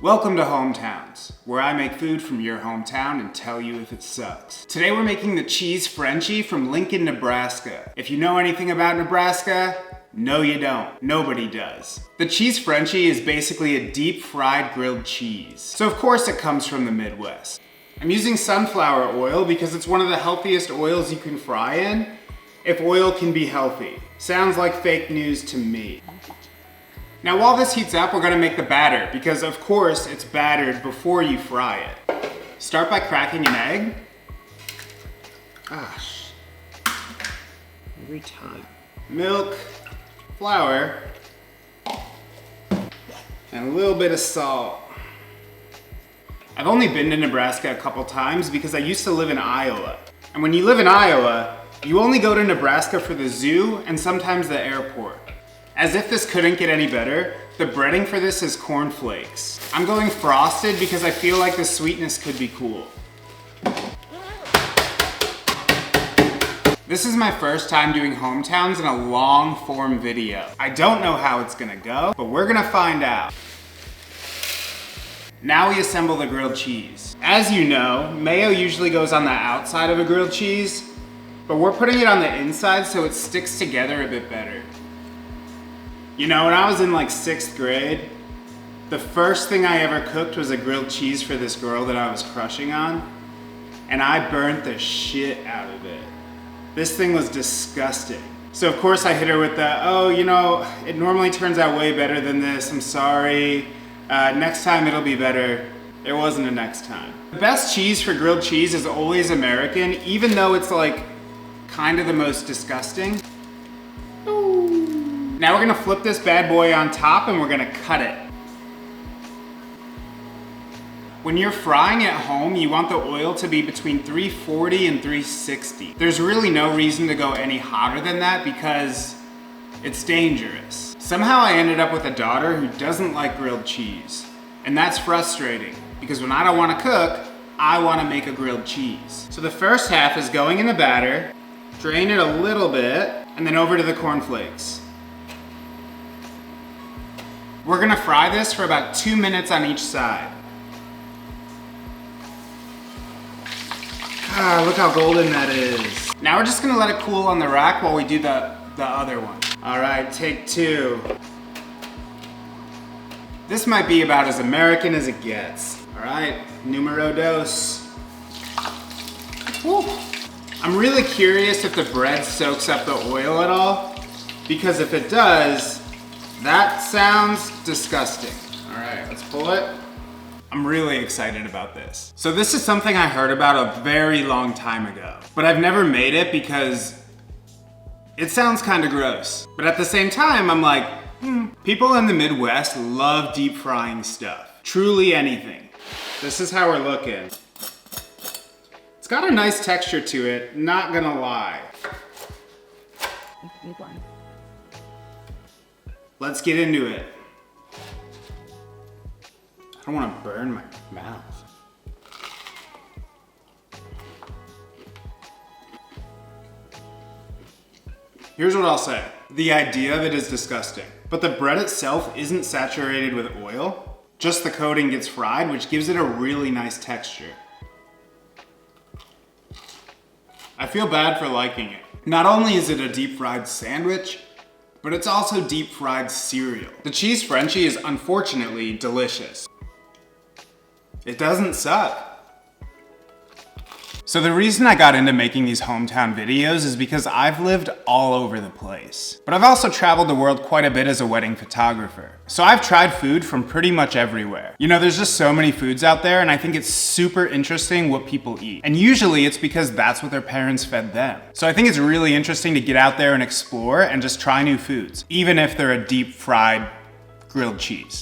Welcome to Hometowns, where I make food from your hometown and tell you if it sucks. Today we're making the cheese Frenchie from Lincoln, Nebraska. If you know anything about Nebraska, no you don't. Nobody does. The cheese Frenchie is basically a deep fried grilled cheese. So of course it comes from the Midwest. I'm using sunflower oil because it's one of the healthiest oils you can fry in, if oil can be healthy. Sounds like fake news to me. Now while this heats up, we're gonna make the batter because of course it's battered before you fry it. Start by cracking an egg. Gosh. Every time. Milk, flour, and a little bit of salt. I've only been to Nebraska a couple times because I used to live in Iowa. And when you live in Iowa, you only go to Nebraska for the zoo and sometimes the airport. As if this couldn't get any better, the breading for this is cornflakes. I'm going frosted because I feel like the sweetness could be cool. This is my first time doing hometowns in a long form video. I don't know how it's gonna go, but we're gonna find out. Now we assemble the grilled cheese. As you know, mayo usually goes on the outside of a grilled cheese, but we're putting it on the inside so it sticks together a bit better. You know, when I was in like 6th grade, the first thing I ever cooked was a grilled cheese for this girl that I was crushing on, and I burnt the shit out of it. This thing was disgusting. So of course I hit her with the, oh, you know, it normally turns out way better than this, I'm sorry. Next time it'll be better. There wasn't a next time. The best cheese for grilled cheese is always American, even though it's like kind of the most disgusting. Now we're gonna flip this bad boy on top and we're gonna cut it. When you're frying at home, you want the oil to be between 340 and 360. There's really no reason to go any hotter than that because it's dangerous. Somehow I ended up with a daughter who doesn't like grilled cheese. And that's frustrating because when I don't wanna cook, I wanna make a grilled cheese. So the first half is going in the batter, drain it a little bit, and then over to the cornflakes. We're gonna fry this for about 2 minutes on each side. Ah, look how golden that is. Now we're just gonna let it cool on the rack while we do the other one. All right, take 2. This might be about as American as it gets. All right, numero dos. Woo. I'm really curious if the bread soaks up the oil at all, because if it does, that sounds disgusting. All right, let's pull it. I'm really excited about this. So this is something I heard about a very long time ago, but I've never made it because it sounds kind of gross. But at the same time, I'm like, people in the Midwest love deep frying stuff. Truly anything. This is how we're looking. It's got a nice texture to it, not gonna lie. Let's get into it. I don't want to burn my mouth. Here's what I'll say. The idea of it is disgusting, but the bread itself isn't saturated with oil. Just the coating gets fried, which gives it a really nice texture. I feel bad for liking it. Not only is it a deep fried sandwich, but it's also deep fried cereal. The cheese Frenchie is unfortunately delicious. It doesn't suck. So the reason I got into making these hometown videos is because I've lived all over the place. But I've also traveled the world quite a bit as a wedding photographer. So I've tried food from pretty much everywhere. You know, there's just so many foods out there and I think it's super interesting what people eat. And usually it's because that's what their parents fed them. So I think it's really interesting to get out there and explore and just try new foods, even if they're a deep fried grilled cheese.